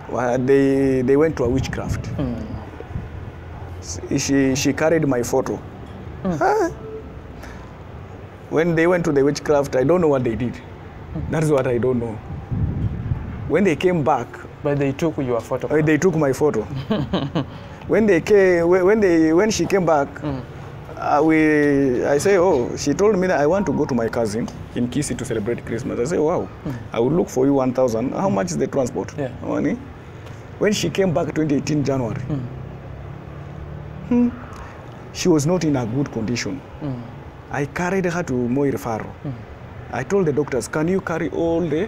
They went to a witchcraft. She carried my photo. When they went to the witchcraft, I don't know what they did. That's what I don't know. When they came back, but they took your photo. They took my photo. When she came back, I say, oh, she told me that I want to go to my cousin in Kisii to celebrate Christmas. I say, wow, I will look for you 1,000. How much is the transport? Yeah. Money. When she came back 2018 January, she was not in a good condition. I carried her to Moi Referral. I told the doctors, can you carry all the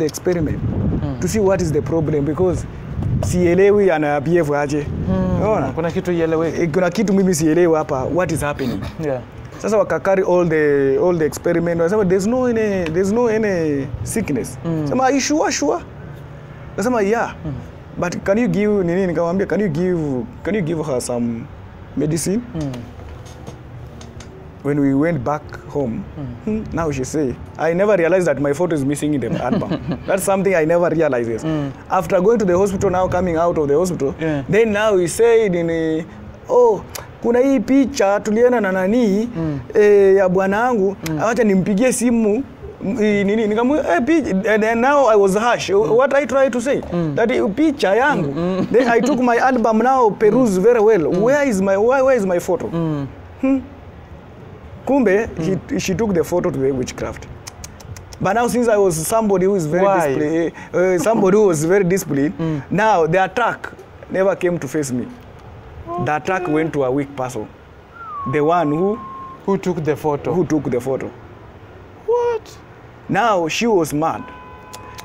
experiment to see what is the problem, because sielewi ana behave aje. Kuna kitu ielewi. Kuna kitu mimi sielewi hapa, what is happening. Yeah. Sasa wakakari all the experiment. Wasema there's no any sickness. Sema are you sure? Nasema yeah. But can you give nini, nikamwambia can you give her some medicine? When we went back home, now she say, I never realized that my photo is missing in the album. That's something I never realized. After going to the hospital, now coming out of the hospital, then now he said, oh, kuna hii picha tuliona na nani ya bwana wangu, acha nimpigie simu nini, nikamwambia and then now I was harsh. What I try to say that picha yangu, then I took my album now peruse very well. Where is my photo? Kumbe, she took the photo to the witchcraft. But now, since I was somebody who is very disciplined, now the attack never came to face me. Okay. The attack went to a weak person. The one who took the photo. What? Now she was mad.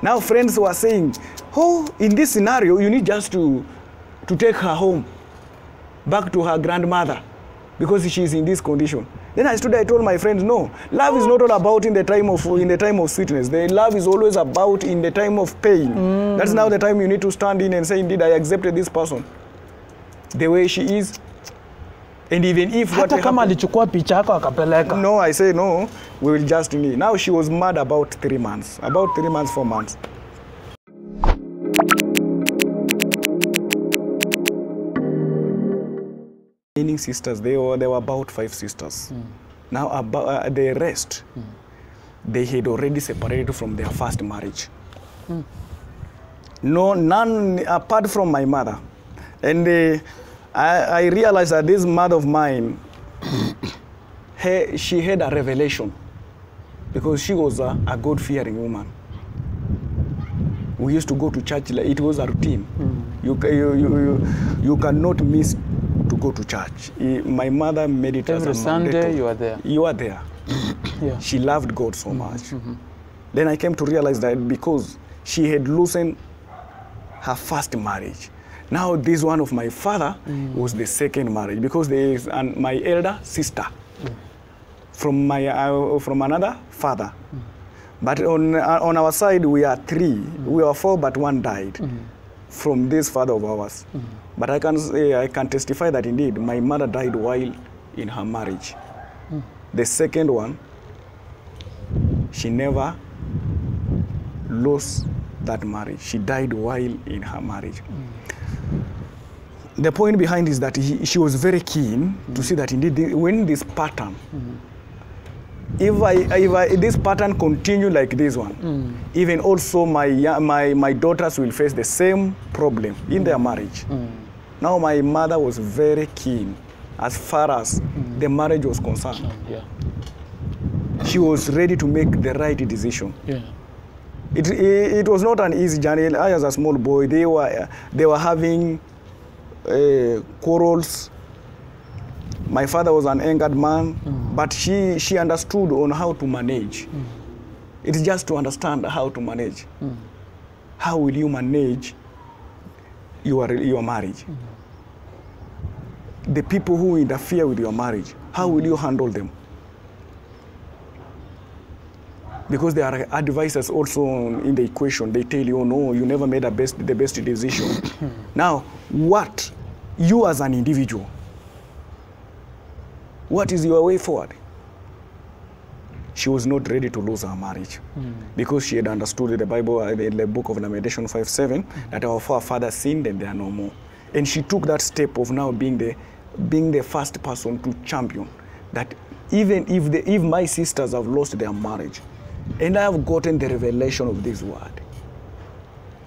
Now friends were saying, oh, in this scenario, you need just to take her home, back to her grandmother, because she is in this condition. Then I told my friends, no, love is not all about in the time of sweetness. The love is always about in the time of pain. That's now the time you need to stand in and say, indeed, I accepted this person the way she is. And even if what happened, no, I say no, we will just need. Now she was mad about 3 months, 4 months. Meaning sisters, there were about 5 sisters. Now about the rest, they had already separated from their first marriage. None apart from my mother. And I realized that this mother of mine, she had a revelation, because she was a God-fearing woman. We used to go to church, like it was a routine. You cannot miss to go to church. My mother made it every as a Sunday. mandatory. You are there. You are there. Yeah. She loved God so much. Then I came to realize that because she had loosened her first marriage. Now this one of my father was the second marriage, because there is my elder sister from another father. But on our side we are 3. We are 4, but 1 died from this father of ours. But I can testify that indeed my mother died while in her marriage. The second one, she never lost that marriage. She died while in her marriage. The point behind is that she was very keen to see that indeed when this pattern, if this pattern continue like this one, even also my daughters will face the same problem in their marriage. Now my mother was very keen as far as the marriage was concerned. She was ready to make the right decision. It was not an easy journey. I, as a small boy, they were having quarrels. My father was an angered man, but she understood on how to manage. It's just to understand how to manage. How will you manage your marriage? The people who interfere with your marriage, how will you handle them? Because there are advisors also in the equation. They tell you, oh no, you never made the best decision. Now, what you as an individual, what is your way forward? she was not ready to lose her marriage because she had understood in the Bible, in the book of Lamentation 5:7, that our forefathers sinned and they are no more. And she took that step of now being the first person to champion that even if my sisters have lost their marriage and I have gotten the revelation of this word,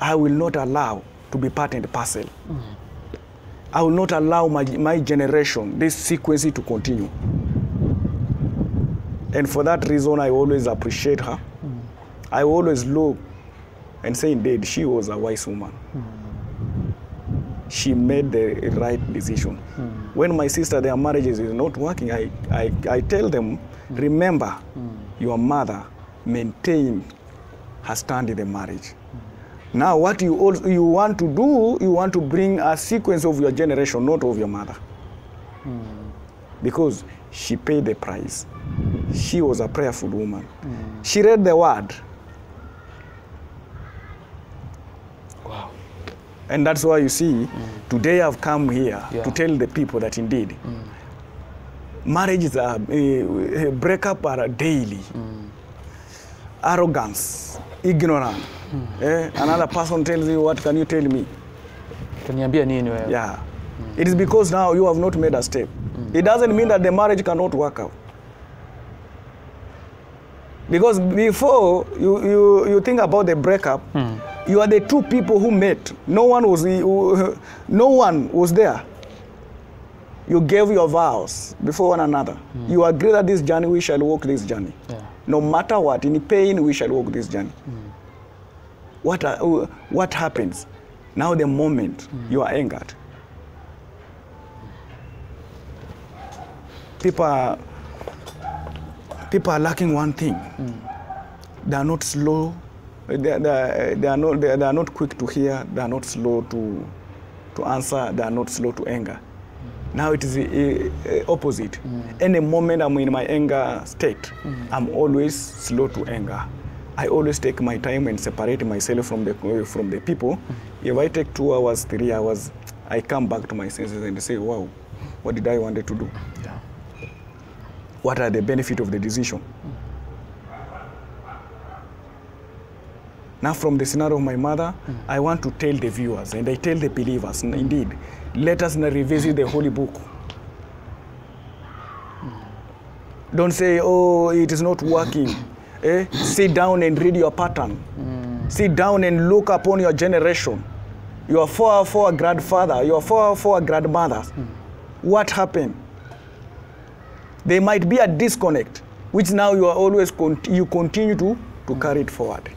I will not allow to be part and parcel. I will not allow my generation, this sequence to continue. And for that reason, I always appreciate her. I always look and say, indeed, she was a wise woman. She made the right decision. When my sister, their marriages is not working, I tell them, remember, your mother maintained her stand in the marriage. Now, what you want to do, you want to bring a sequence of your generation, not of your mother. Because she paid the price. She was a prayerful woman. She read the word. Wow. And that's why you see, today I've come here to tell the people that indeed, marriages are, breakup are daily. Arrogance, ignorance. Another person tells you, what can you tell me? Kaniambia nini wewe? Yeah. It is because now you have not made a step. It doesn't mean that the marriage cannot work out. Because before you think about the breakup, you are the two people who met. No one was there. You gave your vows before one another. You agree that this journey, we shall walk this journey. Yeah. No matter what, in pain, we shall walk this journey. What happens? Now the moment you are angered. People are lacking one thing. They are not slow. They are not quick to hear. They are not slow to answer. They are not slow to anger. Now it is the opposite. Any moment I'm in my anger state, I'm always slow to anger. I always take my time and separate myself from the people. If I take 2 hours, 3 hours, I come back to my senses and say, wow, what did I wanted to do? Yeah. What are the benefits of the decision? Now from the scenario of my mother, I want to tell the viewers and I tell the believers, indeed, let us now revisit the Holy Book. Don't say, oh, it is not working. Sit down and read your pattern. Sit down and look upon your generation. Your four grandfather, your four grandmothers. What happened? There might be a disconnect, which now you are always you continue to carry it forward.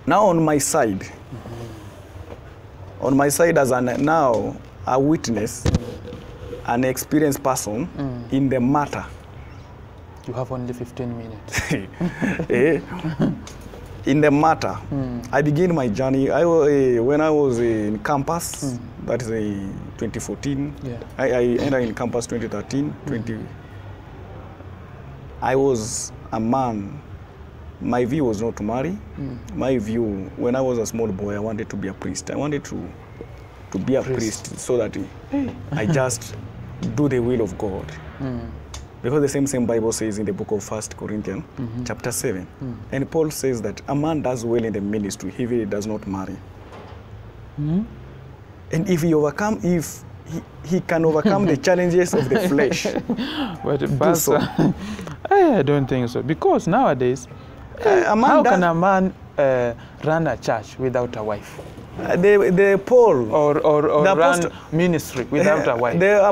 Now on my side, as now a witness, an experienced person in the matter. You have only 15 minutes. In the matter, I began my journey. When I was in campus, that is 2014. Yeah. I entered in campus 2013. I was a man. My view was not to marry. My view, when I was a small boy, I wanted to be a priest. I wanted to be a priest so that I just do the will of God. Because the same Bible says in the book of 1 Corinthians, chapter 7. And Paul says that a man does well in the ministry if he does not marry. And if he can overcome the challenges of the flesh. But Pastor, I don't think so. Because nowadays, how can a man run a church without a wife? The Paul or run ministry without a wife. The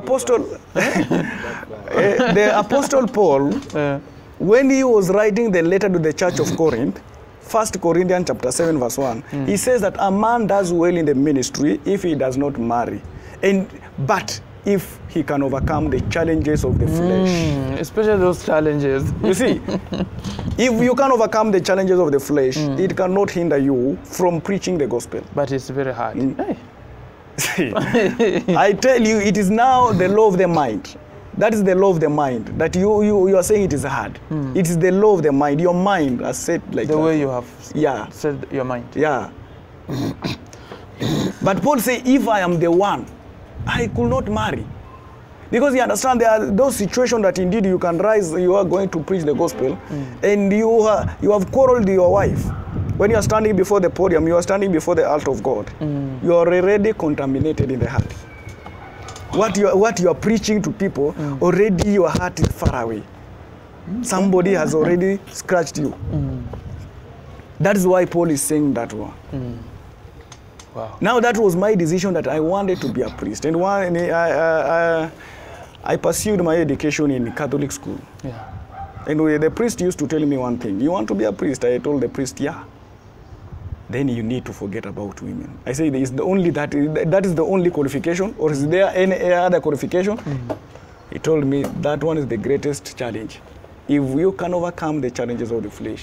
apostle Paul, when he was writing the letter to the church of Corinth, 1 Corinthians chapter 7 verse 1, he says that a man does well in the ministry if he does not marry, but if he can overcome the challenges of the flesh. Especially those challenges. You see, if you can overcome the challenges of the flesh, it cannot hinder you from preaching the gospel. But it's very hard. See, I tell you, it is now the law of the mind. That is the law of the mind. That you are saying it is hard. It is the law of the mind. Your mind has said like the way you have said your mind. Yeah. But Paul says, if I am the one, I could not marry. Because you understand there are those situations that indeed you can rise, you are going to preach the gospel, and you have quarreled with your wife. When you are standing before the podium, you are standing before the altar of God. You are already contaminated in the heart. What you are preaching to people, already your heart is far away. Somebody has already scratched you. That is why Paul is saying that one. Wow. Now that was my decision that I wanted to be a priest. And I pursued my education in Catholic school. Yeah. And the priest used to tell me one thing. You want to be a priest? I told the priest, yeah. Then you need to forget about women. I say, is the only that is the only qualification, or is there any other qualification? He told me that one is the greatest challenge. If you can overcome the challenges of the flesh,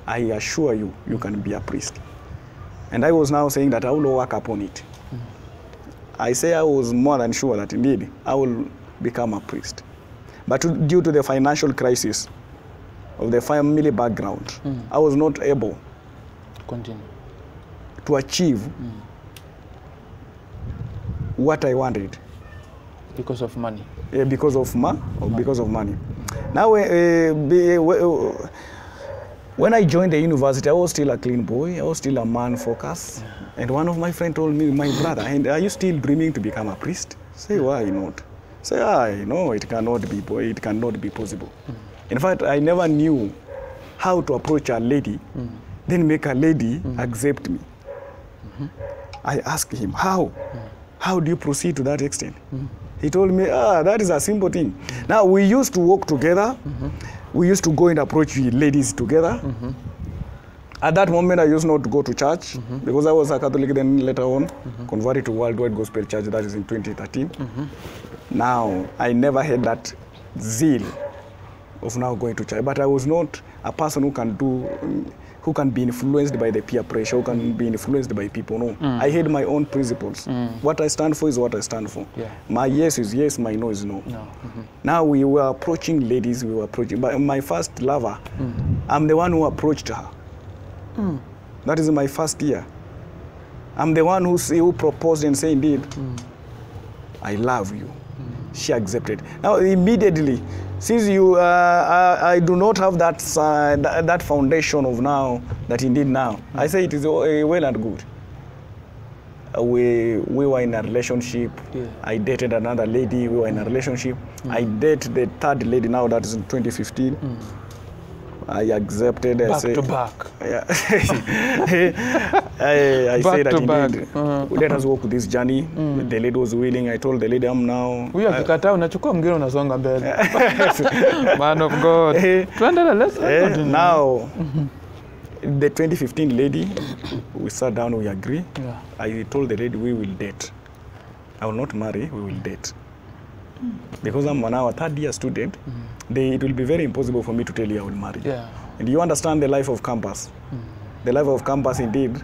I assure you, you can be a priest. And I was now saying that I will work upon it. I say I was more than sure that indeed I will become a priest. But due to the financial crisis of the family background, I was not able to achieve what I wanted. Because of money? Yeah, because of money. Now, when I joined the university, I was still a clean boy. I was still a man focused. And one of my friends told me, my brother, and are you still dreaming to become a priest? Say, why not? Say, no, it cannot be possible. In fact, I never knew how to approach a lady, then make a lady accept me. I asked him, how? How do you proceed to that extent? He told me, that is a simple thing. Now, we used to work together. We used to go and approach ladies together. At that moment, I used not to go to church because I was a Catholic, then later on converted to Worldwide Gospel Church, that is in 2013. Now, I never had that zeal of now going to church, but I was not a person who can be influenced by the peer pressure, who can be influenced by people. No, I had my own principles. What I stand for is what I stand for. Yeah. My yes is yes, my no is no. Now we were approaching ladies, but my first lover, I'm the one who approached her. That is my first year. I'm the one who proposed and said, indeed, I love you. She accepted. Now immediately, since I do not have that foundation of now, that indeed now, I say it is well and good. We were in a relationship. Yeah. I dated another lady. We were in a relationship. I dated the third lady now, that is in 2015. I accepted. Back to back. Yeah. I said that indeed, let us walk this journey. The lady was willing. I told the lady, I'm now. Huyo akikataa unachukua mwingine unasonga mbele. Man of God. Now, the 2015 lady, we sat down, we agree. Yeah. I told the lady, we will date. I will not marry, we will date. Because I'm now a third-year student, it will be very impossible for me to tell you I will marry. Yeah. And you understand the life of campus. The life of campus, indeed,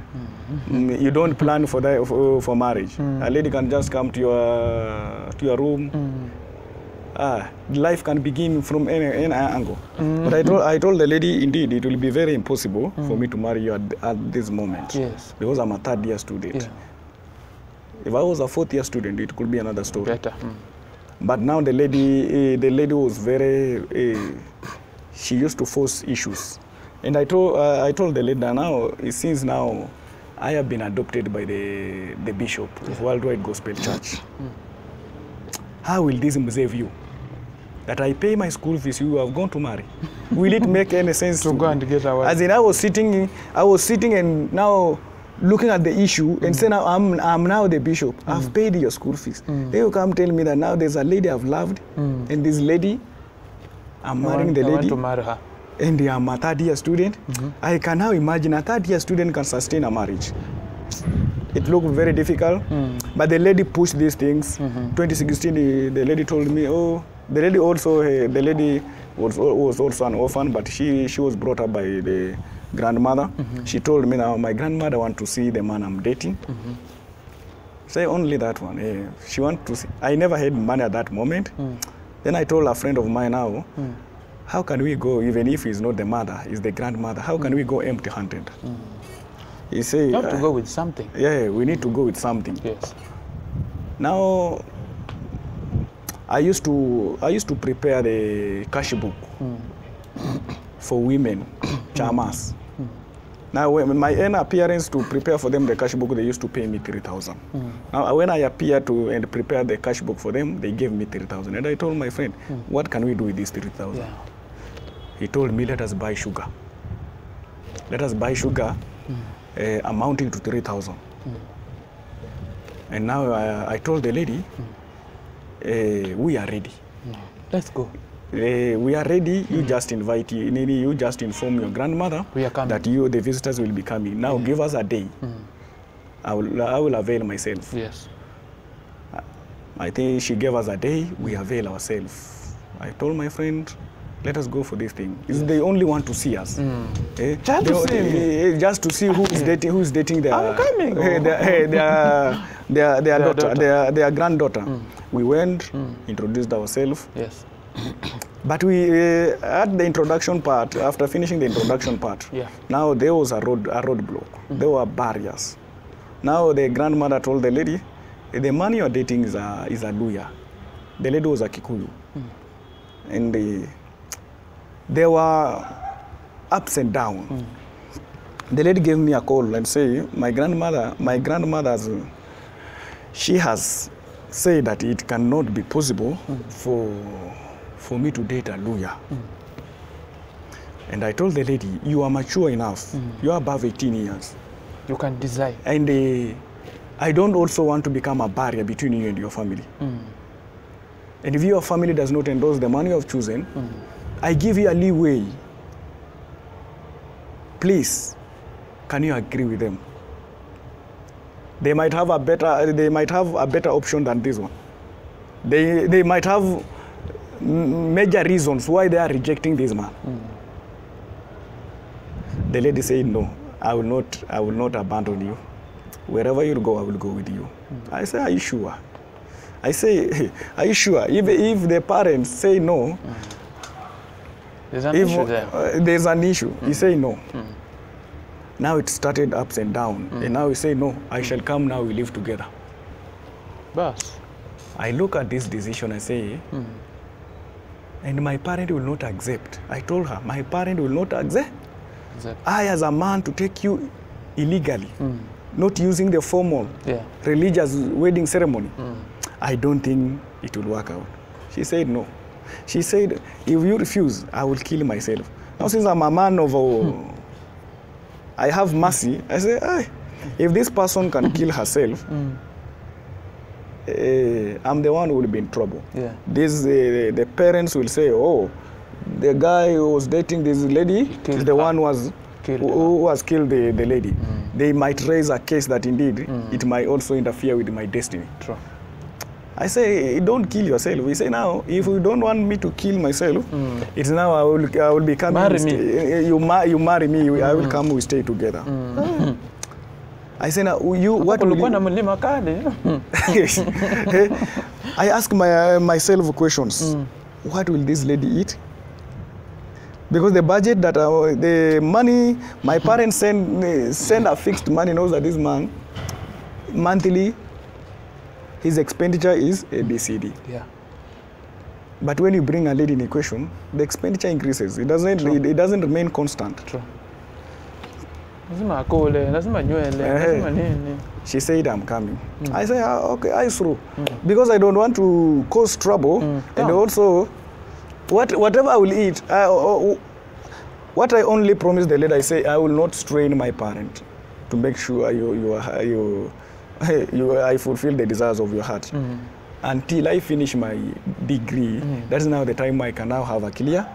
you don't plan for marriage. A lady can just come to your room. Life can begin from any angle. But I told the lady, indeed, it will be very impossible for me to marry you at this moment. Yes. Because I'm a third-year student. Yeah. If I was a fourth-year student, it could be another story. Better. But now the lady was very, she used to force issues. And I told the lady now, since now I have been adopted by the bishop of Worldwide Gospel Church, how will this save you? That I pay my school fees, you have gone to marry. Will it make any sense to go and get away? As in, I was sitting and now looking at the issue and saying, I'm now the bishop. I've paid your school fees. Then you come tell me that now there's a lady I've loved, and this lady, I'm marrying the lady. I want to marry her. And I'm a third-year student. I can now imagine a third-year student can sustain a marriage. It looked very difficult, but the lady pushed these things. 2016, the lady told me, the lady was also an orphan, but she was brought up by the grandmother. She told me now, my grandmother wants to see the man I'm dating. Say only that one. She wants to see. I never had money at that moment. Then I told a friend of mine now, how can we go, even if he's not the mother, he's the grandmother, how can we go empty-handed? He said, you have to go with something. Yeah, we need to go with something. Yes. Now, I used to prepare the cash book for women, chamas. Now, when my earner appearance to prepare for them the cash book, they used to pay me 3,000. Now, when I appeared to and prepare the cash book for them, they gave me 3,000. And I told my friend, what can we do with this 3,000? Yeah. He told me, let us buy sugar. Let us buy sugar amounting to 3,000. And now I told the lady, we are ready. Let's go. We are ready. You just invite you just inform your grandmother that the visitors will be coming. Now give us a day. I will avail myself. Yes. I think she gave us a day. We avail ourselves. I told my friend, let us go for this thing. They only want to see us. Just to see who is dating their I'm coming. Their granddaughter. We went, introduced ourselves. Yes. But we at the introduction part, after finishing the introduction part, now there was a roadblock. There were barriers. Now the grandmother told the lady, the man you are dating is a Luya. The lady was a Kikuyu. And there were ups and downs. The lady gave me a call and say, my grandmother, she has said that it cannot be possible for me to date a Luya. And I told the lady, you are mature enough. You are above 18 years. You can decide. And I don't also want to become a barrier between you and your family. And if your family does not endorse the man you have chosen, I give you a leeway. Please, can you agree with them? They might have a better option than this one. They might have major reasons why they are rejecting this man. The lady said, no, I will not abandon you. Wherever you go, I will go with you. I say, are you sure? I say, are you sure? If the parents say no, there's an issue there. There's an issue. He say no. Now it started ups and downs. And now he say, no, I shall come now, we live together. Boss. I look at this decision, I say, and my parent will not accept. I told her, my parent will not accept. I, as a man, to take you illegally, not using the formal religious wedding ceremony. I don't think it will work out. She said no. She said, if you refuse, I will kill myself. Now, since I'm a man of I have mercy, I say, if this person can kill herself, I'm the one who will be in trouble. The parents will say, oh, the guy who was dating this lady is the one who has killed the lady. They might raise a case that indeed it might also interfere with my destiny. True. I say, don't kill yourself. We say, now, if you don't want me to kill myself, it's now I will be coming. Marry me. You marry me, I will come, we stay together. I say, now, what will you... I ask myself questions. What will this lady eat? Because the budget that, the money, my parents send a fixed money, knows that this man, monthly, his expenditure is ABCD. But when you bring a lady in equation, the expenditure increases. It doesn't remain constant. True. She said, I'm coming. I say, okay, I through. Because I don't want to cause trouble. And also, whatever I will eat, what I only promise the lady, I say, I will not strain my parent to make sure I fulfill the desires of your heart. Until I finish my degree, that's now the time I can now have a clear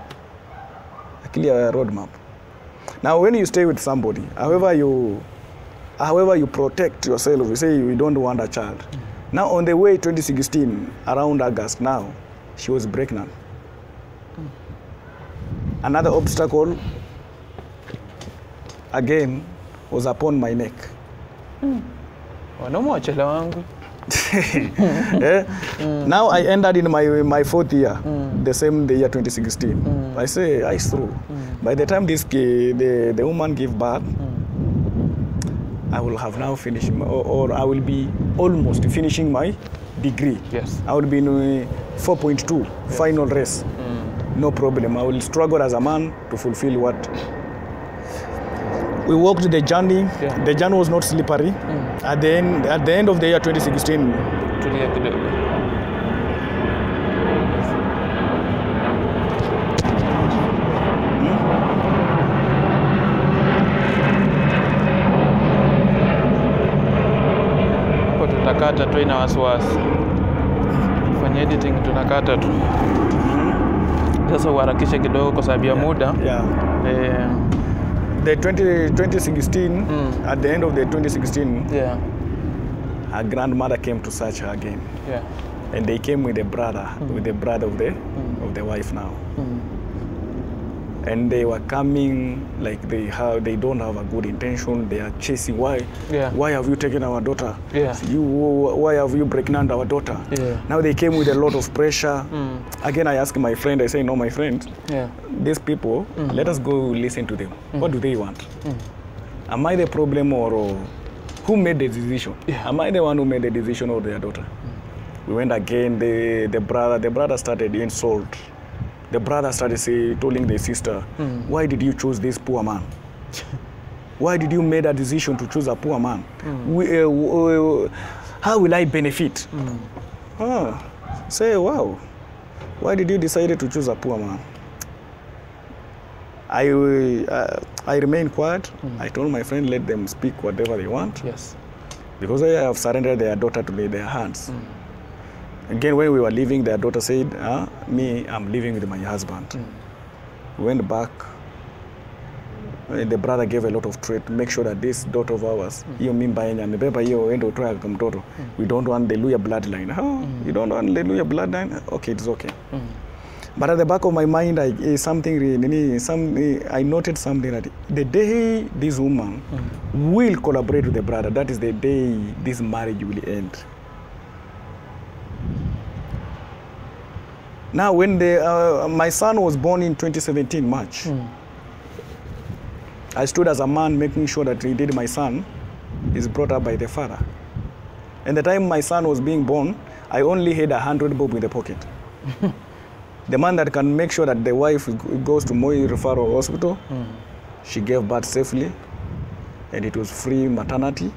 roadmap. Now, when you stay with somebody, however you protect yourself, you say you don't want a child. Now, on the way 2016, around August now, she was pregnant. Another obstacle, again, was upon my neck. Now I ended in my fourth year, the year 2016. I say, I through. By the time the woman gave birth, I will have now finished, or I will be almost finishing my degree. Yes. I would be in 4.2 final race. No problem. I will struggle as a man to fulfill what. We walked the journey. Yeah. The journey was not slippery. At the end of the year 2016. Tutakata tu, ina wasiwasi. Kwenye editing tunakata tu. Sasa uharakishe kidogo kwa sababu ya muda. Yeah. The 2016, at the end of the 2016, her grandmother came to search her again. Yeah. And they came with a brother, with the brother of the wife now. And they were coming like they don't have a good intention. They are chasing. Why have you taken our daughter? Yeah. Why have you pregnant our daughter? Yeah. Now they came with a lot of pressure. Again, I asked my friend, I say, no, my friend, these people, let us go listen to them. What do they want? Am I the problem, or who made the decision? Yeah. Am I the one who made the decision, or their daughter? We went again. The brother started insult. The brother started telling the sister, why did you choose this poor man? Why did you make a decision to choose a poor man? How will I benefit? Say, wow, why did you decide to choose a poor man? I remained quiet. I told my friend, let them speak whatever they want. Yes. Because they have surrendered their daughter to their hands. Again, when we were leaving, their daughter said, me, I'm living with my husband. We went back. The brother gave a lot of threat to make sure that this daughter of ours, we don't want the Luya bloodline. You don't want the Luya bloodline? Okay, it's okay. But at the back of my mind, I noted something that the day this woman will collaborate with the brother, that is the day this marriage will end. Now, when my son was born in 2017, March, I stood as a man making sure that indeed my son is brought up by the father. And the time my son was being born, I only had 100 bob in the pocket. The man that can make sure that the wife goes to Moi Referral Hospital, she gave birth safely, and it was free maternity.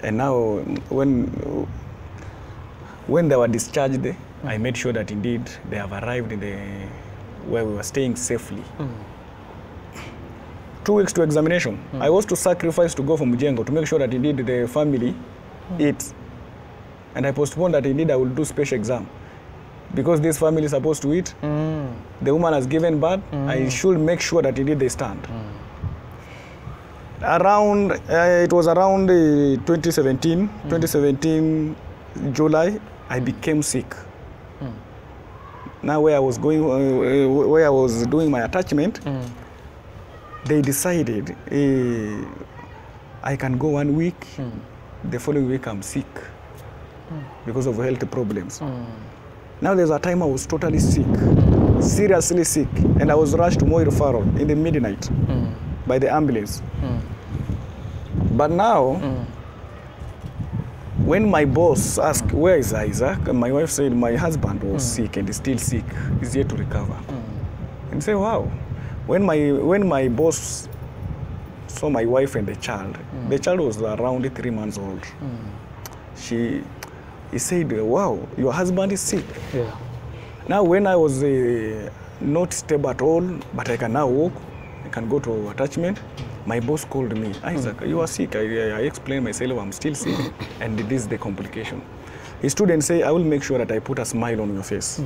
And now, when they were discharged, I made sure that indeed they have arrived in where we were staying safely. 2 weeks to examination. I was to sacrifice to go from Mujengo to make sure that indeed the family eats. And I postponed that indeed I will do special exam. Because this family is supposed to eat, the woman has given birth, I should make sure that indeed they stand. It was around 2017, July, I became sick. Now where I was doing my attachment, they decided I can go 1 week, the following week I'm sick because of health problems. Now there's a time I was totally sick, seriously sick, and I was rushed to Moi Referral in the midnight by the ambulance. But now, when my boss asked, where is Isaac? And my wife said, my husband was sick and is still sick, he's yet to recover. And say, wow. When my boss saw my wife and the child was around 3 months old. He said, wow, your husband is sick. Yeah. Now when I was not stable at all, but I can now walk, I can go to attachment, my boss called me, Isaac, you are sick. I explained myself, I'm still sick, and this is the complication. His students say, I will make sure that I put a smile on your face.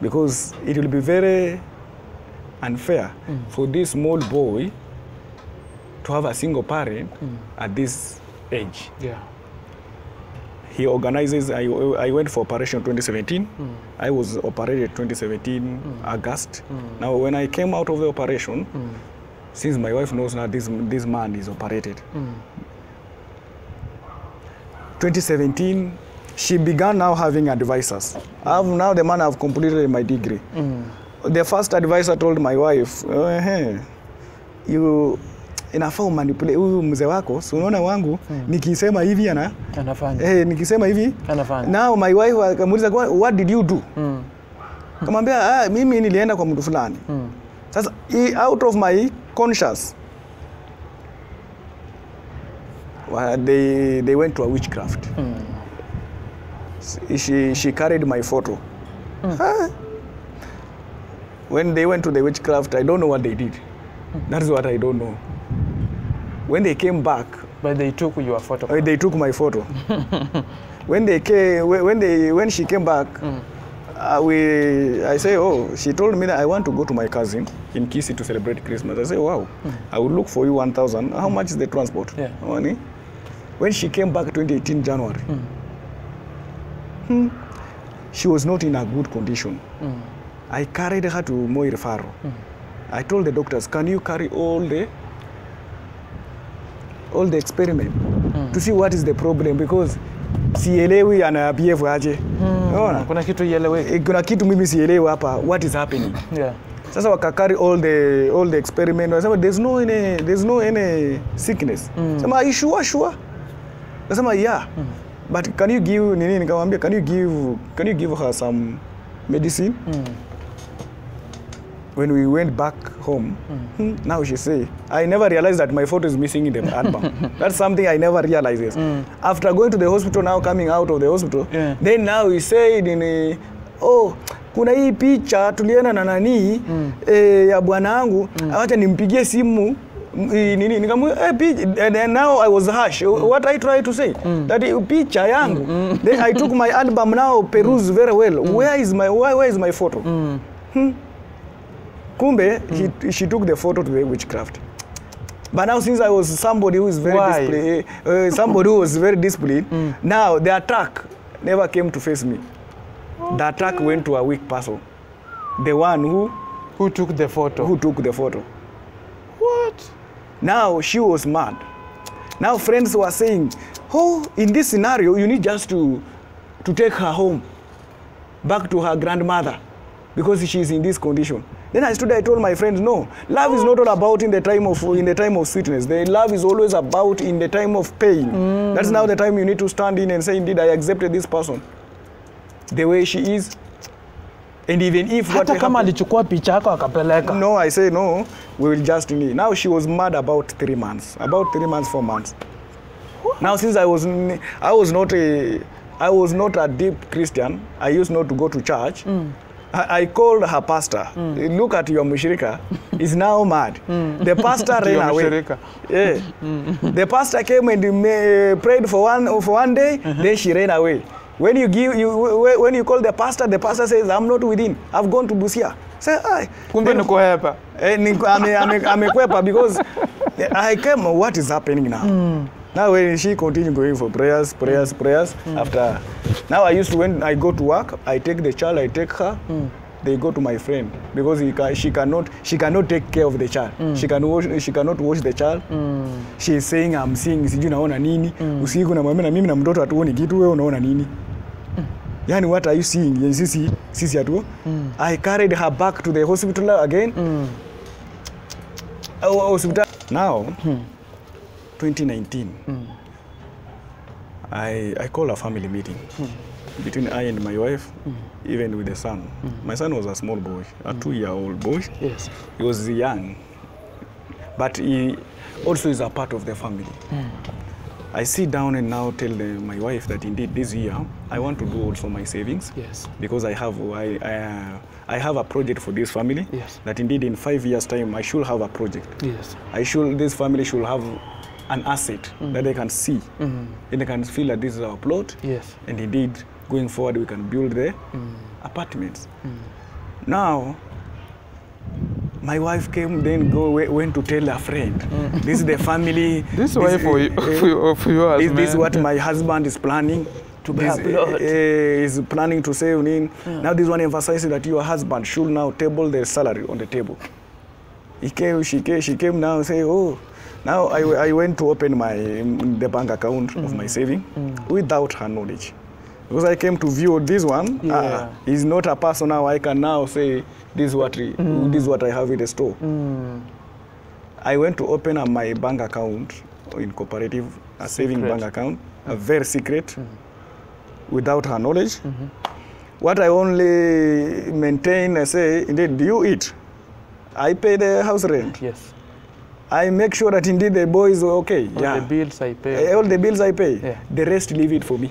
Because it will be very unfair for this small boy to have a single parent at this age. Yeah. He organizes, I went for operation 2017. I was operated 2017, August. Now when I came out of the operation, since my wife knows now this man is operated. 2017, she began now having advisors. Now the man have completed my degree. The first advisor told my wife, inafaa manipulate huyu mzee wako, so unaona wangu nikisema hivi anafanya. Nikisema hivi anafanya. Now my wife akamuuliza what did you do? Kamwambia mimi nilienda kwa mtu fulani. Sasa out of my conscious they went to a witchcraft. She carried my photo. When they went to the witchcraft, I don't know what they did. That is what I don't know. When they came back, but they took your photo. They took my photo. When she came back, I say, she told me that I want to go to my cousin in Kisii to celebrate Christmas. I say, wow, I will look for you 1,000. How much is the transport? Yeah. Money. When she came back 2018 January, she was not in a good condition. I carried her to Moi Referral. I told the doctors, can you carry all the experiment to see what is the problem, because sielewi ana behave aje. Kuna kitu ielewe. Kuna kitu mimi sielewi hapa, what is happening. Yeah. Sasa wakakari all the experiment. Wasema there's no any sickness. Sema are you sure? Nasema yeah. But can you give nini, nikamwambia can you give her some medicine? When we went back home, now she say, I never realized that my photo is missing in the album. That's something I never realized. After going to the hospital, now coming out of the hospital, then now he said, kuna hii picha tuliona na nani ya bwana wangu, acha nimpigie simu nini, nikamwambia and now I was harsh. What I try to say that picha yangu, then I took my album now peruse very well. Where is my photo? Kumbe, she took the photo to the witchcraft. But now since I was somebody who is very disciplined, now the attack never came to face me. The attack went to a weak person. The one who took the photo. What? Now she was mad. Now friends were saying, in this scenario, you need just to take her home, back to her grandmother, because she is in this condition. Then I told my friends, no, love is not all about in the time of sweetness. The love is always about in the time of pain. That's now the time you need to stand in and say, indeed, I accepted this person the way she is. And even if what happened, no, I say no, we will just need. Now she was mad about 3 months, 4 months. Now since I was not a deep Christian, I used not to go to church. I called her pastor. Look at your mushrika. Is now mad. The pastor ran away. Yeah. The pastor came and prayed for one day. Then she ran away. When you call the pastor says, I'm not within. I've gone to Busia. Say, kumbe niko hapa. Amekwepa because I came. What is happening now? Now when she continued going for prayers. After, now I used to, when I go to work, I take the child, I take her. They go to my friend because she cannot take care of the child. She cannot wash the child. She is saying, I'm seeing sijui naona nini. Usiku na mwambia mimi na mtoto hatuoni kitu, wewe unaona nini? Yani what are you seeing? Sisi hatu. I carried her back to the hospital again. Hospital. Now 2019, I called a family meeting between I and my wife, even with the son. My son was a small boy, a 2-year-old boy. Yes. He was young, but he also is a part of the family. I sit down and now tell my wife that indeed this year I want to do also my savings. Yes. Because I have a project for this family. Yes. That indeed in 5 years' time I should have a project. Yes. This family should have an asset that they can see, and they can feel that this is our plot. Yes. And indeed, going forward, we can build the apartments. Now, my wife went to tell a friend, this is the family. This way for you as this is what my husband is planning. To buy a plot. Is planning to save in. Now this one emphasizes that your husband should now table the salary on the table. She came now and say, now I went to open the bank account of my saving without her knowledge. Because I came to view this one, he's not a person now I can now say this is what I have in the store. I went to open my bank account in cooperative, a saving bank account, a very secret, without her knowledge. What I only maintain, I say, indeed, do you eat? I pay the house rent. Yes. I make sure that indeed the boys are okay. All the bills I pay. All the bills I pay. Yeah. The rest, leave it for me.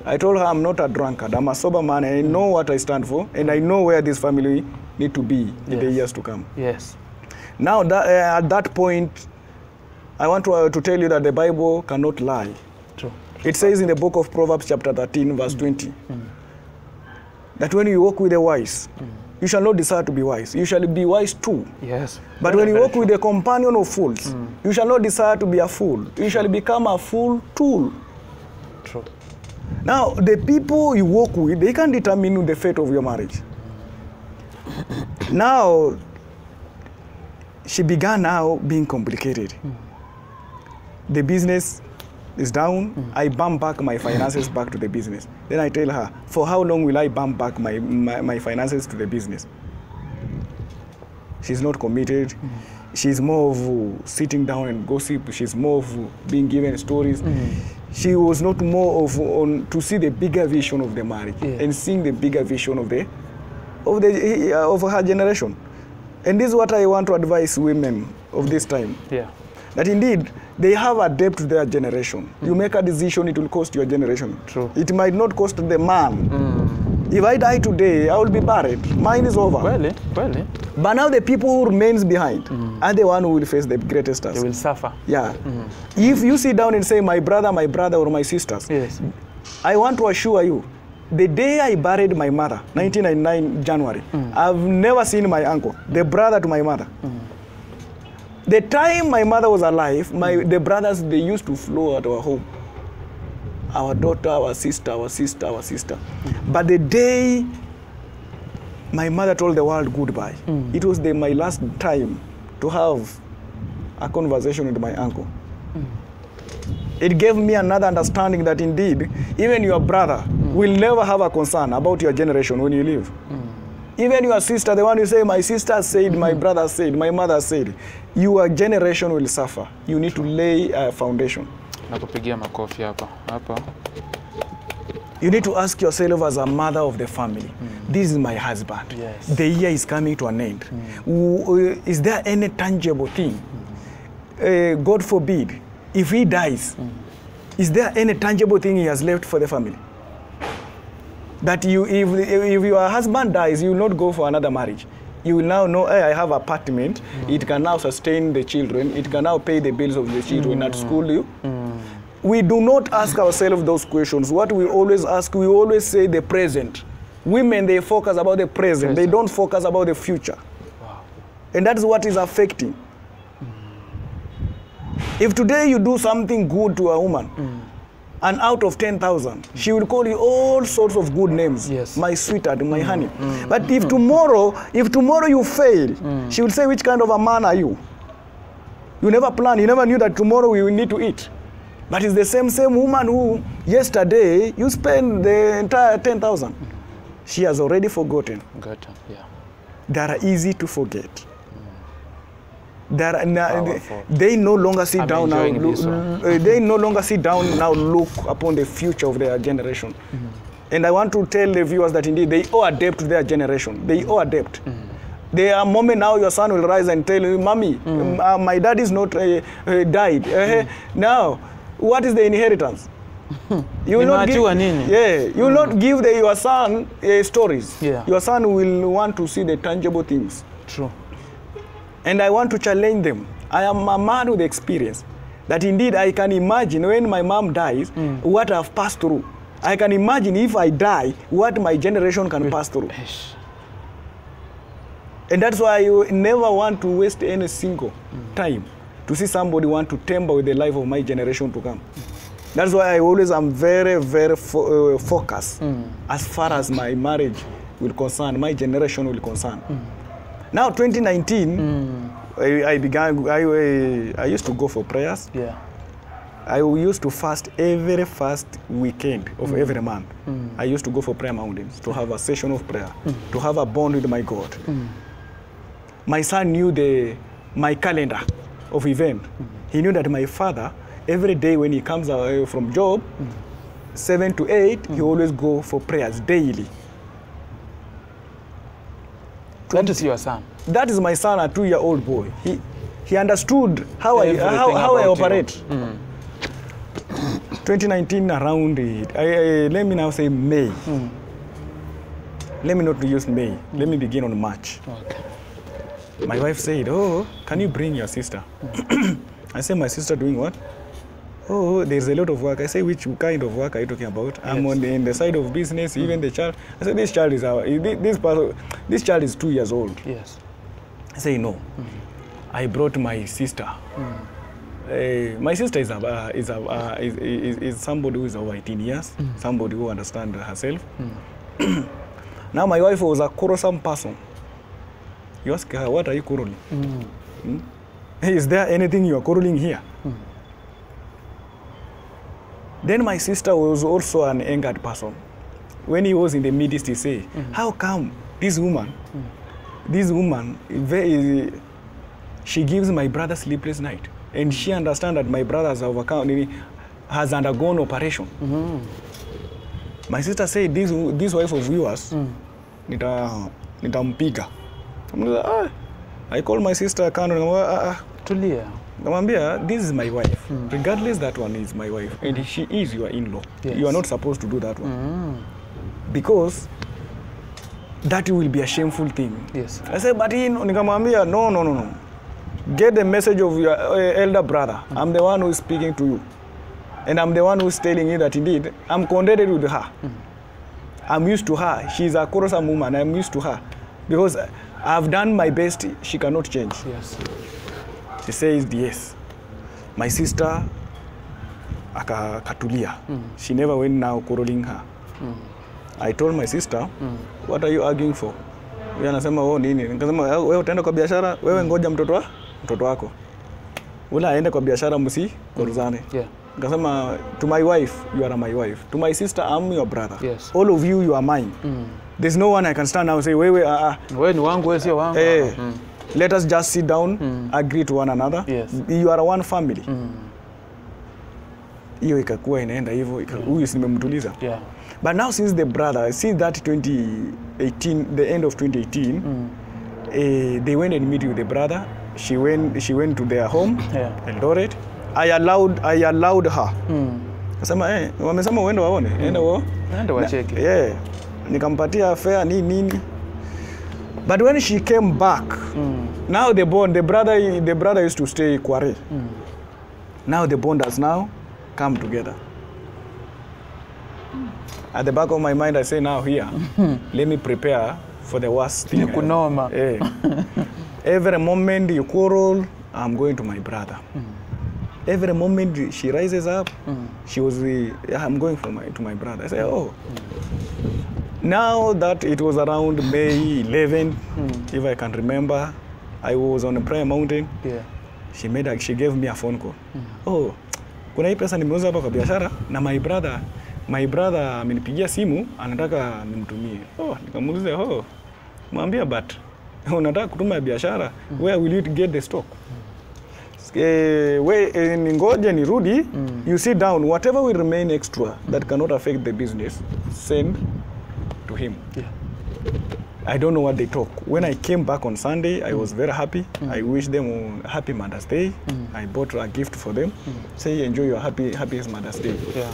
I told her I'm not a drunkard. I'm a sober man. And I know what I stand for, and I know where this family need to be in the years to come. Yes. Now, at that point, I want to tell you that the Bible cannot lie. True. It says in the book of Proverbs chapter 13, verse 20, that when you walk with the wise, you shall not desire to be wise. You shall be wise too. Yes. But when you walk with the companion of fools, you shall not desire to be a fool. You shall become a fool tool. True. Now, the people you walk with, they can determine the fate of your marriage. Now, she began now being complicated. The business is down. I bump back my finances back to the business. Then I tell her, for how long will I bump back my finances to the business? She's not committed. She's more of sitting down and gossip. She's more of being given stories. She was not more of to see the bigger vision of the marriage and seeing the bigger vision of her generation. And this is what I want to advise women of this time. Yeah. That indeed, they have a debt to their generation. You make a decision, it will cost your generation. True. It might not cost the man. If I die today, I will be buried. Mine is over. Well. But now the people who remains behind are the one who will face the greatest task. They will suffer. Yeah. If you sit down and say, my brother, or my sisters, yes. I want to assure you, the day I buried my mother, 1999 January, I've never seen my uncle, the brother to my mother. The time my mother was alive, the brothers, they used to flow at our home. Our daughter, our sister. But the day my mother told the world goodbye, it was my last time to have a conversation with my uncle. It gave me another understanding that indeed, even your brother will never have a concern about your generation when you leave. Even your sister, the one you say, my sister said, my brother said, my mother said, your generation will suffer. You need to lay a foundation. Nakupigia makofi hapa. You need to ask yourself as a mother of the family, this is my husband. Yes. The year is coming to an end. Is there any tangible thing? God forbid, if he dies, is there any tangible thing he has left for the family? That if your husband dies, you will not go for another marriage. You will now know, hey, I have an apartment. It can now sustain the children. It can now pay the bills of the children at school. We do not ask ourselves those questions. What we always ask, we always say the present. Women, they focus about the present. They don't focus about the future. Wow. And that's what is affecting. If today you do something good to a woman, and out of 10,000, she will call you all sorts of good names. Yes. My sweetheart, my honey. But if tomorrow you fail, she will say, which kind of a man are you? You never planned. You never knew that tomorrow we will need to eat. But it's the same woman who yesterday you spent the entire 10,000. She has already forgotten. They are easy to forget. They no longer sit down now. They no longer sit down now look upon the future of their generation. And I want to tell the viewers that indeed they owe a debt to their generation. They owe a debt. There are moments now your son will rise and tell you, Mommy, my dad is not died. Now, what is the inheritance? You will not give, you will not give your son stories. Your son will want to see the tangible things. True. And I want to challenge them. I am a man with experience. That indeed I can imagine when my mom dies, what I've passed through. I can imagine if I die, what my generation can pass through. And that's why you never want to waste any single time to see somebody want to tamper with the life of my generation to come. That's why I always am very, very focused as far as my marriage will concern, my generation will concern. Now, 2019, I used to go for prayers. I used to fast every first weekend of every month. I used to go for prayer mountains to have a session of prayer, to have a bond with my God. My son knew the my calendar of event. He knew that my father, every day when he comes from job, 7 to 8, he always go for prayers daily. That is your son? That is my son, a 2-year-old boy. He understood how I operate. 2019 around it, let me now say May. Let me not use May. Let me begin on March. Okay. My wife said, oh, can you bring your sister? I said, my sister doing what? Oh, there's a lot of work. I say, which kind of work are you talking about? Yes. I'm on the side of business, even the child. I said, this child is 2 years old. Yes. I say, no. I brought my sister. My sister is somebody who is over 18 years, somebody who understands herself. Now my wife was a quarrelsome person. You ask her, what are you quarreling? Is there anything you are quarreling here? Then my sister was also an angered person. When he was in the midst, he said, how come this woman, she gives my brother sleepless night? And she understands that my brother has undergone operation. My sister said, this wife of yours, nitampiga. I called my sister, this is my wife. Regardless, that one is my wife. And she is your in-law. Yes. You are not supposed to do that one. Because that will be a shameful thing. Yes. I said, but no. Get the message of your elder brother. I'm the one who is speaking to you. And I'm the one who is telling you that indeed, I'm connected with her. I'm used to her. She's a quarrelsome woman. I'm used to her. Because I've done my best, she cannot change. Yes. She says, yes. My sister, akatulia. She never went now quarreling her. I told my sister, what are you arguing for? Wewe anasema wewe nini? Nikasema wewe utaenda kwa biashara, wewe ngoja mtoto wako. Ula aende kwa biashara msikoruzane. Yeah. Nikasema to my wife, you are my wife. To my sister, I'm your brother. Yes. All of you, you are mine. There's no one I can stand now and say wewe wewe ni wangu, wewe sio wangu. Let us just sit down, agree to one another. Yes. You are one family. Hiyo ikakuwa inaenda hivyo, huyu simemtuliza. Yeah. But now since that 2018, the end of 2018, they went and meet with the brother. She went to their home, Eldoret. I allowed her. Kasema wamesema uende waone, enda wacheke. Yeah. Nikampatia fare nini. But when she came back, now the brother used to stay Kware. Now the bond has now come together. At the back of my mind, I say, now here, let me prepare for the worst thing. Every moment you quarrel, I'm going to my brother. Every moment she rises up, I'm going to my brother. I say, oh. Now that it was around May 11, if I can remember, I was on a prayer mountain. Yeah. She gave me a phone call. Oh, kuna hii pesa nimeuza hapa kwa biashara na my brother amenipigia simu anataka nimtumie. Oh, nikamuuliza mwambie but unataka kutuma biashara, where will you get the stock? Ngoja nirudi, you sit down, whatever will remain extra that cannot affect the business, send to him. Yeah. I don't know what they talk. When I came back on Sunday, I was very happy. I wished them a happy Mother's Day. I bought a gift for them. Say, enjoy your happiest Mother's Day. Yeah.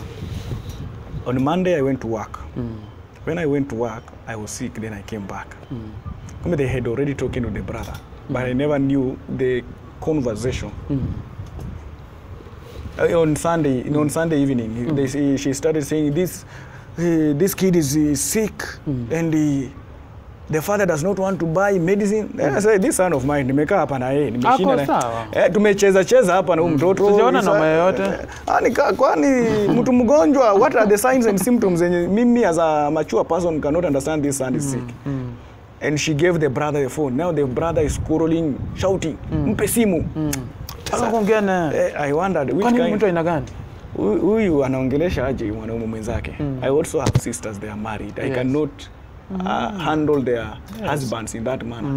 On Monday, I went to work. When I went to work, I was sick, then I came back. They had already talking to the brother, but I never knew the conversation. On Sunday evening, she started saying, this kid is sick, and the father does not want to buy medicine. I said, this son of mine, nimekaa hapa na yeye, tumecheza hapa na mtoto. Sijaona noma yote. Kwani mtu mgonjwa, what are the signs and symptoms? Mimi as a mature person cannot understand this son is sick. And she gave the brother the phone. Now the brother is quarreling, shouting, mpe simu. I wondered which kind. Mtu aina gani? Huyu anaongelesha aje mwanaume mwenzake. I also have sisters, they are married. I cannot handle their husbands in that manner.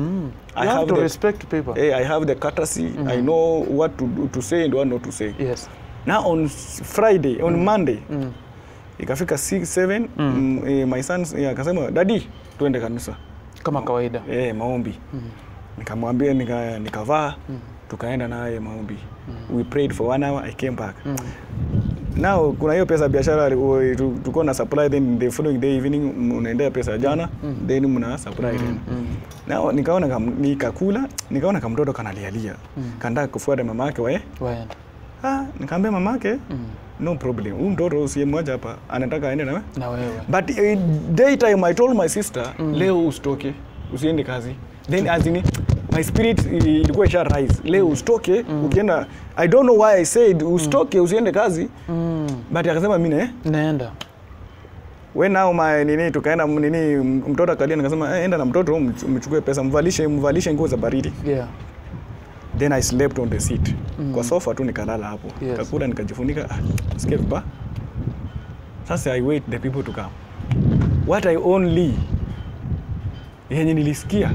You have to respect people. I have the courtesy. I know what to say and what not to say. Yes. Now on Friday, on Monday, ikafika 6-7, my son akasema, "Daddy, tuende kanisa." Kama kawaida. Maombi. Nikamwambia nikavaa, tukaenda naye maombi. We prayed for 1 hour, I came back. Now kuna hiyo pesa biashara tulikuwa na supply, then the following day evening unaendea pesa jana, then mna supply tena. Now nikaona nikakula, nikaona kama mtoto kanalialia. Kaenda kufuata mamake waenda. Nikamwambia mamake, no problem. Huyu mtoto usiyemwacha hapa anataka aende na wewe. But daytime I told my sister, leo usitoke, usiende kazi. Then as in my spirit ilikuwa isha rise. Leo usitoke, ukienda, I don't know why I said usitoke usiende kazi. But akasema mimi naenda. When now my tukaenda mtoto akalia, nikasema enda na mtoto mchukue pesa, mvalishe nguo za baridi. Yeah. Then I slept on the seat. Kwa sofa tu nikalala hapo. Nikakula nikajifunika, sikia vibaya. Sasa I wait the people to come. What I only yenye nilisikia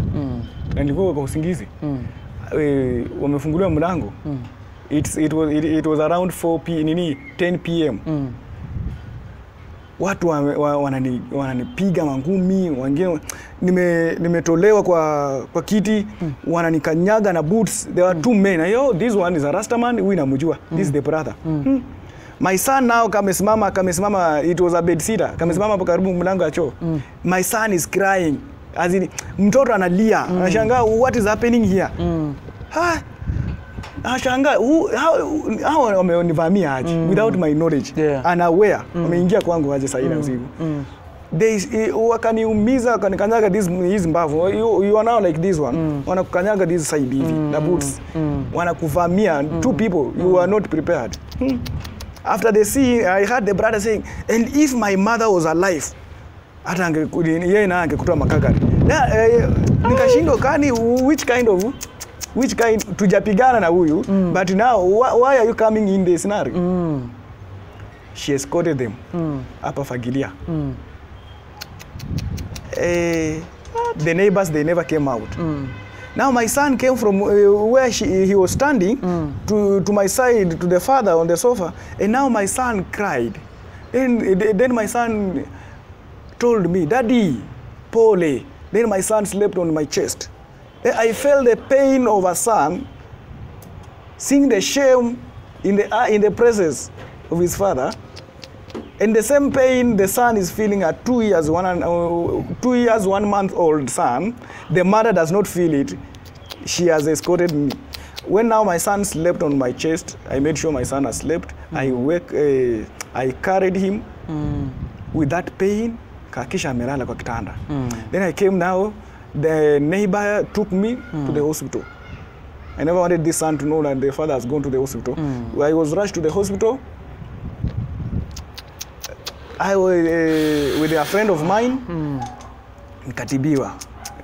na nilikuwa kwa usingizi. Wamefunguliwa mlango. It was around 10 p.m. Watu wananipiga mangumi, wengine nimetolewa kwa kiti, wananikanyaga na boots. There were 2 men. This one is a Rastaman, huyu namjua. This is the brother. My son now kamesimama, it was a bed sitter. Kamesimama hapo karibu mlango wa choo. My son is crying. As in, mtoto analia. Anashangaa, what is happening here? Anashangaa, how wamenivamia aje without my knowledge. Unaware. Wameingia kwangu aje saa hii usiku. Wakaniumiza, wakanikanyaga hizi mbavu. You are now like this one. Wanakukanyaga this side hivi na boots. Wanakuvamia 2 people. You are not prepared. After the scene, I heard the brother saying, and if my mother was alive, hata yeye na angekutoa makagari. Nikashindwa kani which kind tujapigana na huyu, but now why are you coming in the scenario? She escorted them hapa Fagilia. The neighbors, they never came out. Now my son came from where he was standing to my side, to the father on the sofa, and now my son cried. Then my son told me, "Daddy, pole." Then my son slept on my chest. I felt the pain of a son, seeing the shame in the presence of his father, and the same pain the son is feeling at 2 years, 1 month old son. The mother does not feel it. She has escorted me. When now my son slept on my chest, I made sure my son has slept. I carried him with that pain. Kakisha amelala kwa kitanda. Then I came now. The neighbor took me to the hospital. I never wanted this son to know that the father has gone to the hospital. I was rushed to the hospital. I was with a friend of mine. Nikatibiwa.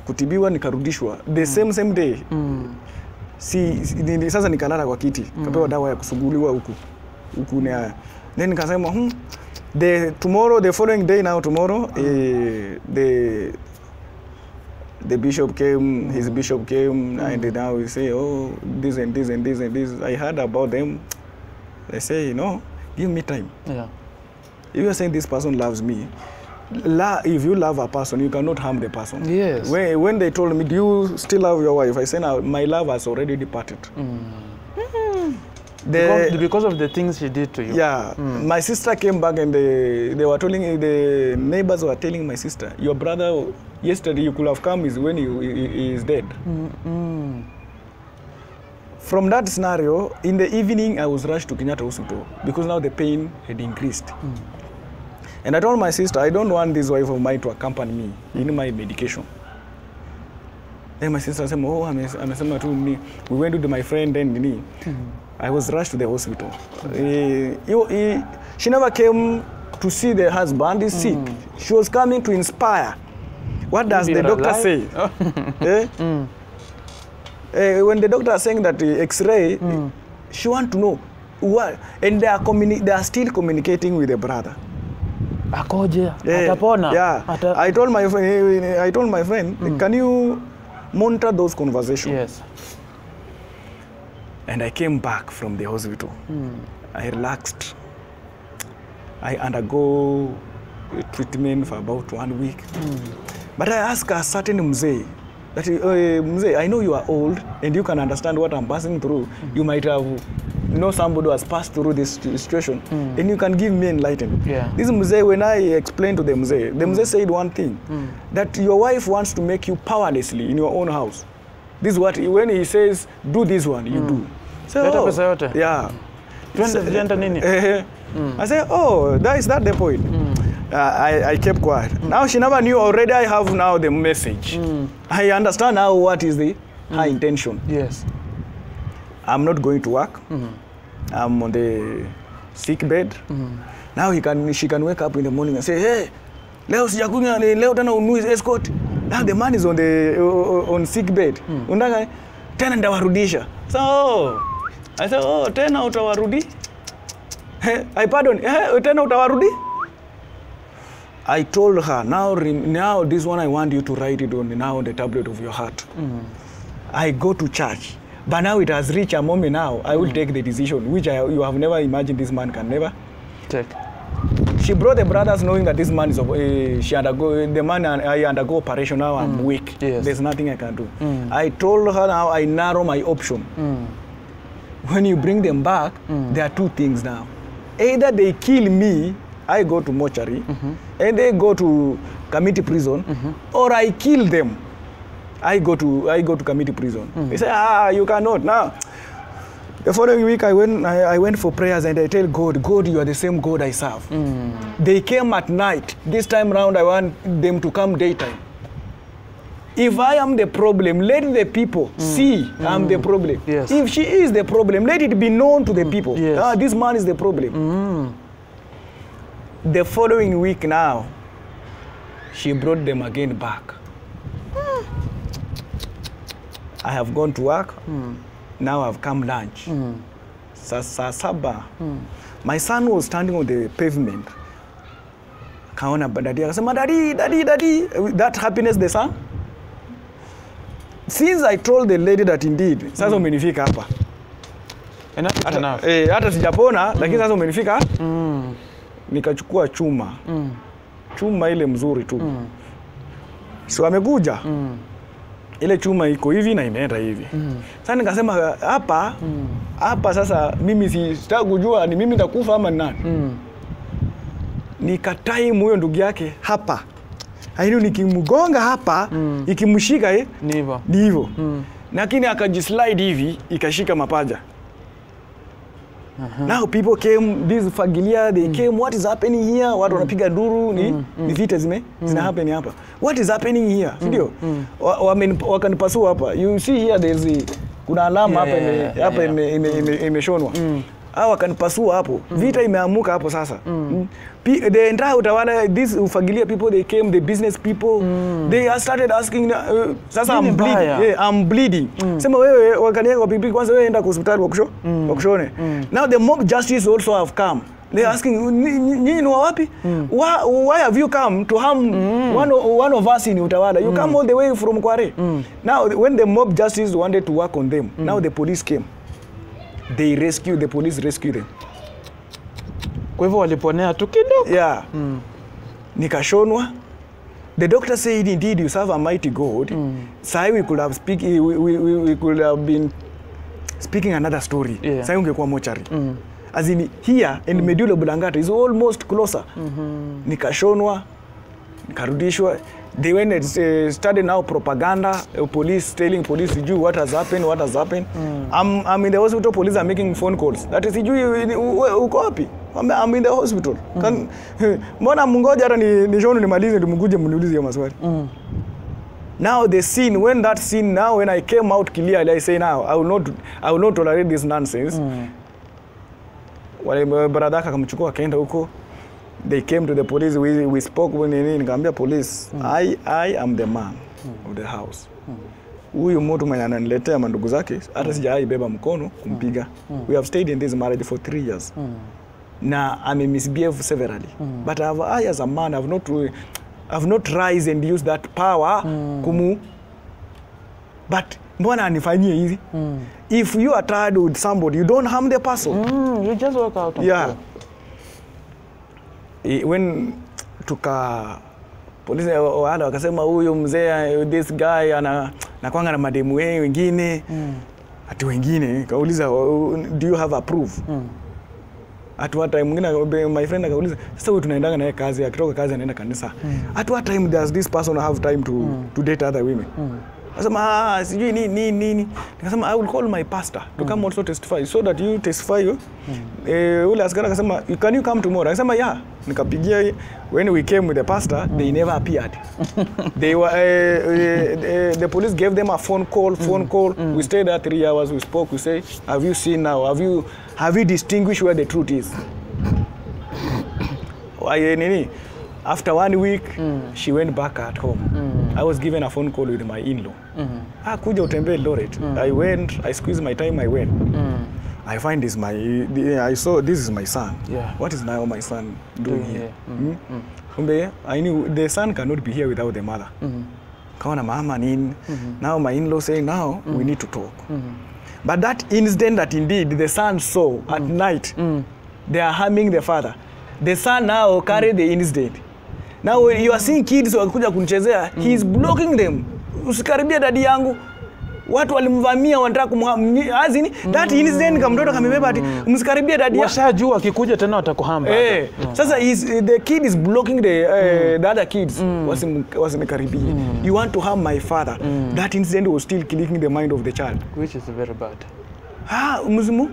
Kutibiwa nikarudishwa. The same day. Sasa nikalala kwa kiti. Kapewa dawa ya kusuguliwa huku. Then nikasema the following day now tomorrow the bishop came, his bishop came, and now we say, oh, this and this and this and this. I heard about them. They say, no, give me time. Yeah. If you are saying this person loves me, if you love a person, you cannot harm the person. Yes. When they told me, do you still love your wife? I said, no, my love has already departed. Because of the things she did to you. Yeah. My sister came back and they were telling, the neighbors were telling my sister, your brother, yesterday you could have come is when he is dead. From that scenario, in the evening, I was rushed to Kenyatta Hospital because now the pain had increased. And I told my sister, I don't want this wife of mine to accompany me in my medication. Then my sister said, oh, we went to my friend and I was rushed to the hospital. She never came to see the husband is sick. She was coming to inspire. What does the doctor say? When the doctor is saying that X-ray, she wants to know what, and they are still communicating with the brother. Akoje, atapona. Yeah. I told my friend, can you monitor those conversations? Yes. And I came back from the hospital. I relaxed. I undergo treatment for about 1 week. But I asked a certain mzee, that mzee, I know you are old and you can understand what I'm passing through. You might have know somebody who has passed through this situation, and you can give me enlightenment. Yeah. This mzee, when I explained to the mzee said one thing, that your wife wants to make you powerlessly in your own house. This is what, when he says, do this one, you do. So, yeah. I said, oh, is that the point? I kept quiet. Now she never knew already. I have now the message. I understand now what is her intention. Yes. I'm not going to work. I'm on the sick bed. Now she can wake up in the morning and say, hey, leo sijakunywa, leo tena unui escort. Now the man is on sick bed. Undaka tena ndawarudisha. So I said, oh, tena utawarudi? I pardon, tena utawarudi? I told her, now this one I want you to write it on the tablet of your heart. I go to church, but now it has reached a moment now, I will take the decision, which you have never imagined this man can never take. She brought the brothers knowing that this man is, I undergo operation now, I'm weak. Yes. There's nothing I can do. I told her now I narrow my option. When you bring them back, there are two things now. Either they kill me, I go to mortuary, and they go to community prison, or I kill them. I go to community prison. They say, you cannot. Now, the following week I went for prayers and I tell God, you are the same God I serve. They came at night. This time round I want them to come daytime. If I am the problem, let the people see I'm the problem. Yes. If she is the problem, let it be known to the people. Yes. This man is the problem. The following week now, she brought them again back. I have gone to work. Now I've come lunch. Sasaba. My son was standing on the pavement. Kaona daddy. I said, daddy. That happiness the son. Since I told the lady that indeed, sasa umenifika hapa. Hata sijapona, lakini sasa umenifika. Nikachukua chuma. Chuma ile mzuri tu. So amekuja. Ile chuma iko hivi na imeenda hivi. Sasa nikasema hapa sasa mimi sitaki kujua ni mimi nitakufa ama ni nani. Nikatime huyo ndugu yake hapa. Haino nikimgonga hapa, ikimshika ni hivyo. Lakini akajislide hivi, ikashika mapaja. Now people came, this fagilia, they came, what is happening here? Watu wanapiga duru, ni vita zina happen hapa. What is happening here? Ndio. Wakanipasua hapa. You see here there's kuna alama hapa imeshonwa. Wakanipasua hapo. Vita imeamuka hapo sasa. The entire utawala, these ufagilia people, they came, the business people, they started asking, sasa I'm bleeding. Yeah, I'm bleeding. Sema wewe wakanieka kwa pipi kwanza wewe enda kwa hospitali wakushone. Now the mob justice also have come. They're asking, nyinyi ni wapi? Why have you come to harm one of us in utawala? You come all the way from Kware. Now when the mob justice wanted to work on them, now the police came. The police rescued them. Kwa hivyo waliponea tu kidogo. Yeah. Nikashonwa. The doctor said, indeed, you serve a mighty God. Sai we could have been speaking another story. Sai ungekuwa mochari. As in here in medulla oblongata is almost closer. Nikashonwa, nikarudishwa. They went and started now propaganda, police telling police, what has happened. I'm in the hospital, police are making phone calls. That is, uko wapi? I'm in the hospital. Mbona mungoja hata nishono nimalize ndimukuje mniulize hiyo maswali. Now the scene, when I came out clearly, I say now, I will not tolerate this nonsense. Wale brother akamchukua akaenda huko. They came to the police, we spoke when nikamwambia police, I am the man of the house. Huyu mtu mwenye ananiletea mandugu zake hata sijawahi beba mkono kumpiga. We have stayed in this marriage for 3 years. na misbehave severally. But I as a man have not rise and use that power kumu. But mbona anifanyie hivi? If you are tired with somebody, you don't harm the person. You just walk out. Yeah. When polisi wale wakasema huyo mzee, this guy anakuanga na mademu wengine, ati wengine kauliza do you have a proof? At what time mwingine my friend akauliza sasa wewe tunaendanga naye kazi, akitoka kazi anaenda kanisa. At what time does this person have time to date other women? Nasema sijui nini. Nikasema I will call my pastor to come also testify so that you testify. Ule askari akasema can you come tomorrow? Akasema yeah. Nikapigia when we came with the pastor, they never appeared. They were the police gave them a phone call. We stayed there 3 hours, we spoke, we say have you seen now? Have you distinguished where the truth is? After 1 week, she went back at home. I was given a phone call with my in-law. Kuja utembe Loret. I went, I squeezed my time, I went. I find I saw this is my son. Yeah. What is now my son doing here? I knew the son cannot be here without the mother. Kaona mama nini. Now my in-law saying now we need to talk. But that incident that indeed the son saw at night, they are harming the father. The son now carry the incident. Now you are seeing kids wakikuja kunichezea, he is blocking them. Usikaribia dadi yangu. Watu walimvamia wanataka kumhamia azini that incident kama mtoto kamebeba ati msikaribia dadi yangu. Washajua akikuja tena watakuhamba. Sasa the kid is blocking the other kids. Wasinikaribia. You want to harm my father. That incident was still killing the mind of the child, which is very bad. Mzimu.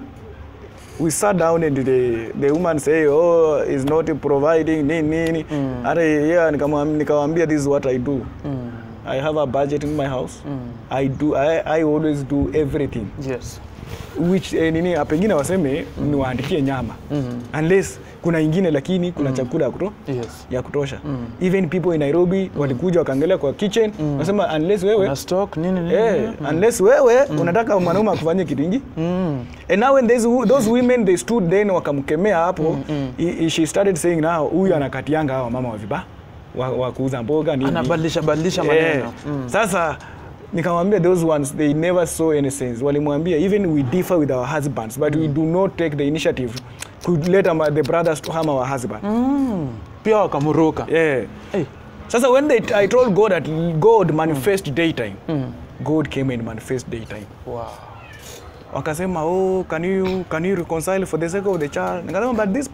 We sat down and the woman say, oh, is not providing nini. Yeah, nikamwambia this is what I do. I have a budget in my house. I always do everything. Yes. Which pengine waseme niwaandikie nyama. Unless kuna ingine lakini kuna chakula ya kutosha. Even people in Nairobi walikuja wakaangalia kwa kitchen, wasema unless wewe una stock nini. Unless wewe unataka mwanaume akufanyie kitu kingi. And now when those women they stood then wakamkemea hapo, she started saying now huyu anakatianga hawa mama wa vibaya wa kuuza mboga nini. Anabadilisha maneno. Sasa nikamwambia those ones they never saw any sense. Walimwambia even we differ with our husbands but we do not take the initiative to let the brothers to harm our husband. Pia wakamuruka. Sasa when I told God that God manifest daytime, God came and manifest daytime. Wow. Wakasema oh can you reconcile for the sake of the child? Nikasema but this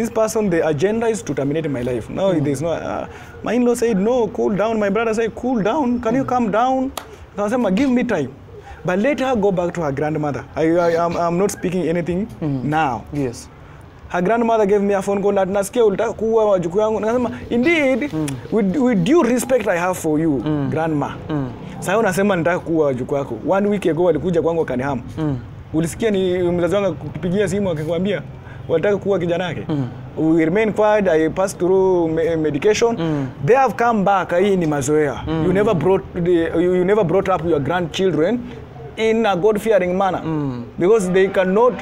person the agenda is to terminate my life. Now there's no my in-law said no, cool down. My brother said cool down, can you calm down? Nikasema give me time. But let her go back to her grandmother. I'm not speaking anything now. Yes. Her grandmother gave me a phone call that nasikia ulitaka kuua wajukuu yangu. Nikasema indeed with due respect I have for you grandma. Sasa unasema nitaka kuua wajukuu yako. 1 week ago walikuja kwangu akanihama. Ulisikia ni mzazi wangu kupigia simu akikwambia wanataka kuua kijana yake? We remain quiet. I passed through medication. They have come back. Hii ni mazoea. You never brought up your grandchildren in a God-fearing manner because they cannot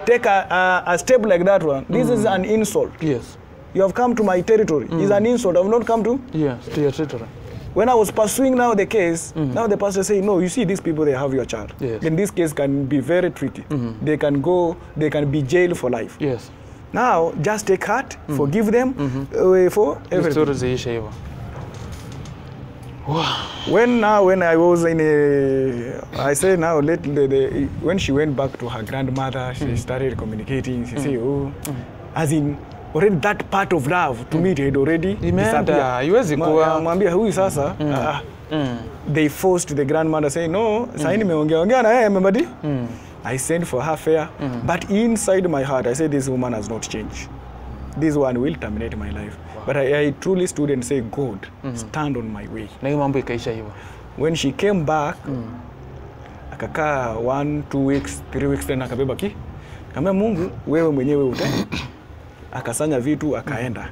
take a step like that one. This is an insult. Yes. You have come to my territory. It's an insult. I have not come to to your territory. When I was pursuing now the case, now the pastor say, no, you see these people, they have your child. Yes. Then this case can be very tricky. They can be jailed for life. Yes. Now, just take heart, forgive them for everything. Wow. When I was in I say now when she went back to her grandmother, she started communicating. She say, oh, as in already that part of love to me it had already disappeared. Mwambia huyu sasa they forced the grandmother say no, sasa nimeongea na yeye mbadi. I sent for her fare, but inside my heart I said this woman has not changed. This one will terminate my life. Wow. But I truly stood and say, God, stand on my way. Na hiyo mambo ikaisha hivyo. When she came back, akakaa 1, 2 weeks, 3 weeks tena akabeba kama Mungu wewe mwenyewe akasanya vitu akaenda.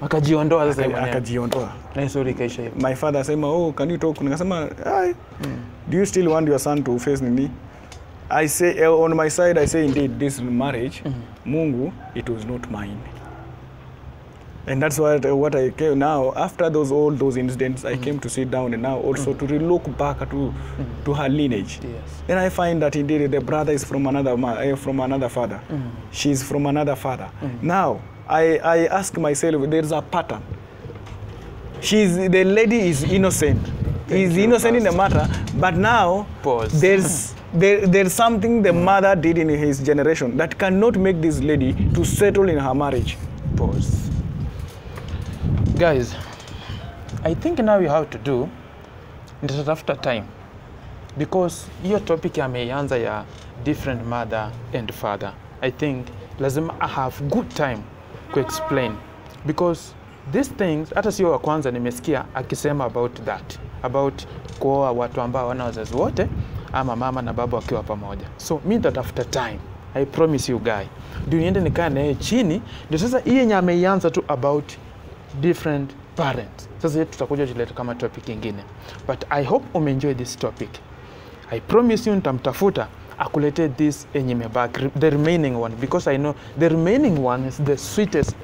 Akajiondoa sasa hivi. Akajiondoa. Na hiyo ikaisha hivyo. My father said, oh, can you talk? Nikasema, do you still want your son to face me? I say, on my side, I say indeed this marriage, Mungu, it was not mine. And that's what I came now, after all those incidents, I came to sit down and now also to look back to her lineage. Yes. And I find that indeed the brother is from another father. She's from another father. Now, I ask myself, there's a pattern. The lady is innocent. Is innocent in the matter, but now there's something the mother did in his generation that cannot make this lady to settle in her marriage. Pause. Guys, I think now you have to do that after time, because your topic ameanza ya different mother and father. I think lazima I have good time to explain, because these things hata sio wa kwanza nimesikia akisema about kuoa watu ambao wana wazazi wote ama mama na baba wakiwa pamoja. So me that after time, I promise you guy, ndio niende nikaa naye chini, ndio sasa hii yenye ameianza tu about different parents. Sasa yetu tutakuja tuleta kama topic nyingine. But I hope umeenjoy this topic. I promise you nitamtafuta akulete this yenye imebaki, the remaining one, because I know the remaining one is the sweetest.